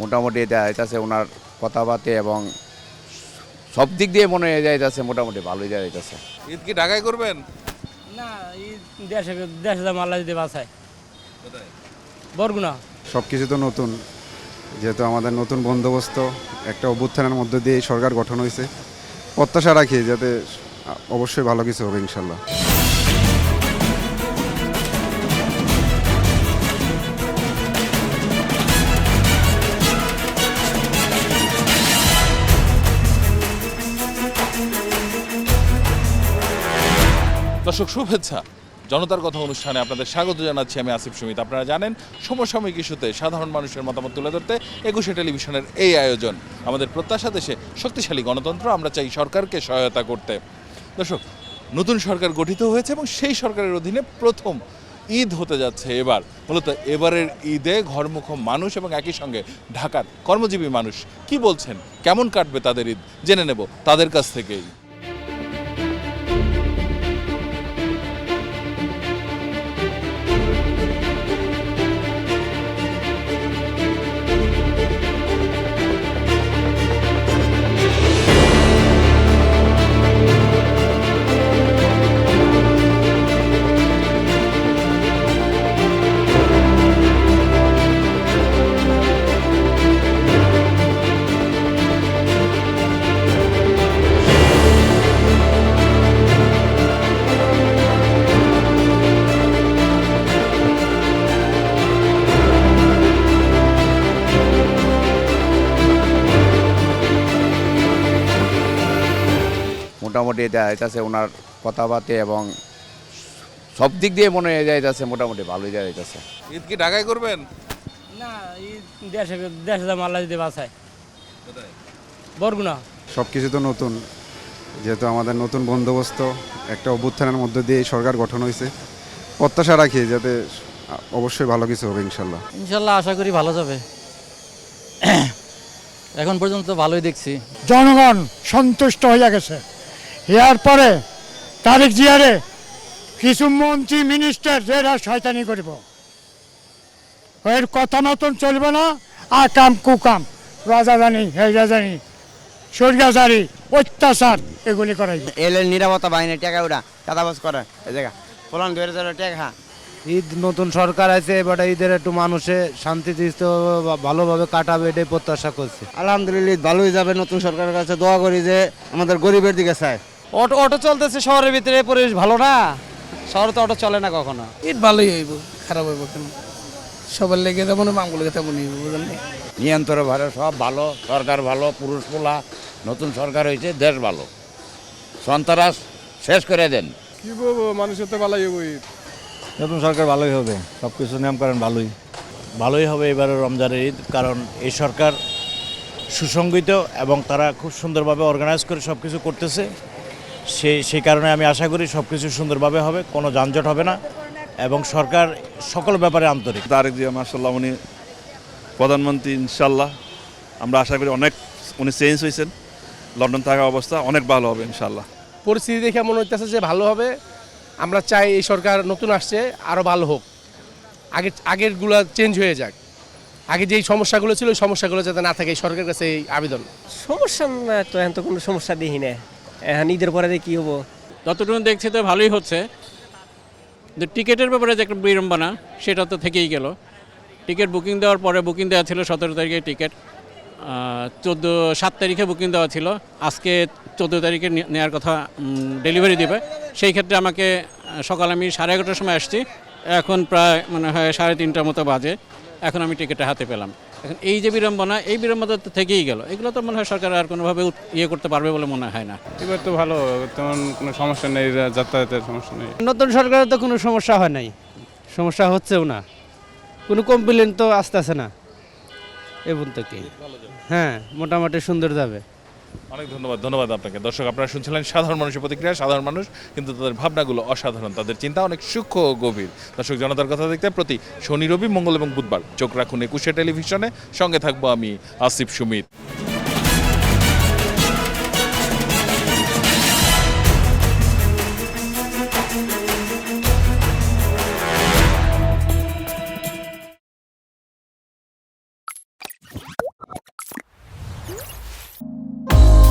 মোটামুটি যাইতেছে ওনার কথাবার্তা এবং সব দিক দিয়ে মনে হয় যাইতেছে মোটামুটি ভালোই যাইতেছে। ঈদ কি ঢাকায় করবেন? না, এই দেশে দেশে দাম আল্লাহ যদি বাঁচায়। বরগুনা। সব কিছু তো নতুন, যেহেতু আমাদের নতুন বন্দোবস্ত একটা অভ্যুত্থানের মধ্য দিয়ে এই সরকার গঠন হয়েছে, প্রত্যাশা রাখি যাতে অবশ্যই ভালো কিছু হবে ইনশাল্লাহ। দর্শক শুভেচ্ছা, জনতার কথা অনুষ্ঠানে আপনাদের স্বাগত জানাচ্ছি। আমি আসিফ সুমিত। আপনারা জানেন সমসাময়িক ইস্যুতে সাধারণ মানুষের মতামত তুলে ধরতে একুশে টেলিভিশনের এই আয়োজন। আমাদের প্রত্যাশা দেশে শক্তিশালী গণতন্ত্র, আমরা চাই সরকারকে সহায়তা করতে। দর্শক, নতুন সরকার গঠিত হয়েছে এবং সেই সরকারের অধীনে প্রথম ঈদ হতে যাচ্ছে এবার। মূলত এবারের ঈদে ঘরমুখ মানুষ এবং একই সঙ্গে ঢাকার কর্মজীবী মানুষ কি বলছেন, কেমন কাটবে তাদের ঈদ, জেনে নেব তাদের কাছ থেকেই। মোটামুটি যাইতেছে ওনার কথাবার্তা এবং সব দিক দিয়ে মনে হয় যাইতেছে মোটামুটি ভালোই যাইতেছে। ঈদ কি ঢাকায় করবেন? না, এই দেশে দেশে দাম আল্লাহ যদি বাঁচায়। বরগুনা। সব কিছু তো নতুন, যেহেতু আমাদের নতুন বন্দোবস্ত একটা অভ্যুত্থানের মধ্য দিয়ে এই সরকার গঠন হয়েছে, প্রত্যাশা রাখি যাতে অবশ্যই ভালো কিছু হবে ইনশাল্লাহ। ইনশাল্লাহ আশা করি ভালো যাবে। এখন পর্যন্ত ভালোই দেখছি। জনগণ সন্তুষ্ট হয়ে গেছে। এর পরে তারেক জিয়ারে কিছু মন্ত্রী মিনিস্টার এরা শয়তানি করব, এর কথা মতন চলবে না। আকাম কুকাম রাজাজানি হেজাজানি সরগাজারি অত্যাচার এগুলি করাই। এলের নিরাপত্তা বাহিনী টাকা ওরা চাঁদাবাজ করে এই জায়গা ফলান 2000 টাকা। ঈদ নতুন সরকার আছে, এবার ঈদের একটু মানুষে শান্তিতে ভালোভাবে কাটাবে এটাই প্রত্যাশা করছে। আলহামদুলিল্লাহ ঈদ ভালোই যাবে। নতুন সরকারের কাছে দোয়া করি যে আমাদের গরিবের দিকে চায়। অটো চলতেছে শহরের ভিতরে, পরিবেশ ভালো না, শহরে তো অটো চলে না কখনো। ঈদ ভালোই হইব, খারাপ হইব কেন? সবার লেগে তেমন মামগুলো তেমনই হইব, বুঝলেন? নিয়ন্ত্রণ ভালো, সব ভালো, সরকার ভালো, পুরুষ পোলা, নতুন সরকার হয়েছে, দেশ ভালো, সন্ত্রাস শেষ করে দেন। কি বলবো, মানুষের তো ভালোই হইব। নতুন সরকার ভালোই হবে, সব কিছু নিয়ম করেন ভালোই হবে এবারে রমজানের ঈদ, কারণ এই সরকার সুসংগঠিত এবং তারা খুব সুন্দরভাবে অর্গানাইজ করে সব কিছু করতেছে। সেই কারণে আমি আশা করি সব কিছু সুন্দরভাবে হবে, কোনো যানজট হবে না এবং সরকার সকল ব্যাপারে আন্তরিক। তারেক জিয়া মাশাআল্লাহ, উনি প্রধানমন্ত্রী, ইনশাল্লাহ আমরা আশা করি অনেক উনি চেঞ্জ হয়েছেন। লন্ডন থাকা অবস্থা অনেক ভালো হবে ইনশাল্লাহ। পরিস্থিতি দেখে মনে হইতেছে যে ভালো হবে। আমরা চাই এই সরকার নতুন আসছে আরও ভালো হোক, আগেরগুলো চেঞ্জ হয়ে যাক। আগে যেই সমস্যাগুলো ছিল ওই সমস্যাগুলো যাতে না থাকে, এই সরকারের কাছে এই আবেদন। সমস্যা না তো, এখন তো কোনো সমস্যা দেখি না। এখন ঈদের পরে কি হবো, যতটুকু দেখছি তো ভালোই হচ্ছে। কিন্তু টিকিটের ব্যাপারে যে একটা বিড়ম্বনা, সেটা তো থেকেই গেল। টিকিট বুকিং দেওয়ার পরে, বুকিং দেওয়া ছিল 17 তারিখে টিকিট, 7 তারিখে বুকিং দেওয়া ছিল, আজকে 14 তারিখে নেওয়ার কথা, ডেলিভারি দেবে। সেই ক্ষেত্রে আমাকে সকাল আমি 11:30টার সময় আসছি, এখন প্রায় মনে হয় 3:30টার মতো বাজে, এখন আমি টিকিটটা হাতে পেলাম। এখন এই যে বিড়ম্বনা, এই বিড়ম্বনা তো থেকেই গেল। এগুলো তো মনে হয় সরকার আর কোনোভাবে করতে পারবে বলে মনে হয় না। এবার তো ভালো, তেমন কোনো সমস্যা নেই, যাতায়াতের সমস্যা নেই। নতুন সরকারের তো কোনো সমস্যা হয় নাই, সমস্যা হচ্ছেও না, কোনো কমপ্লেন তো আসতেছে না এবং তো কি। হ্যাঁ, মোটামুটি সুন্দর যাবে। অনেক ধন্যবাদ আপনাকে। দর্শক, আপনারা শুনছিলেন সাধারণ মানুষের প্রতিক্রিয়া। সাধারণ মানুষ কিন্তু তাদের ভাবনাগুলো অসাধারণ, তাদের চিন্তা অনেক সূক্ষ্ম ও গভীর। দর্শক, জনতার কথা দেখতে প্রতি শনি, রবি, মঙ্গল এবং বুধবার চোখ রাখুন একুশে টেলিভিশনে। সঙ্গে থাকবো আমি আসিফ সুমিত।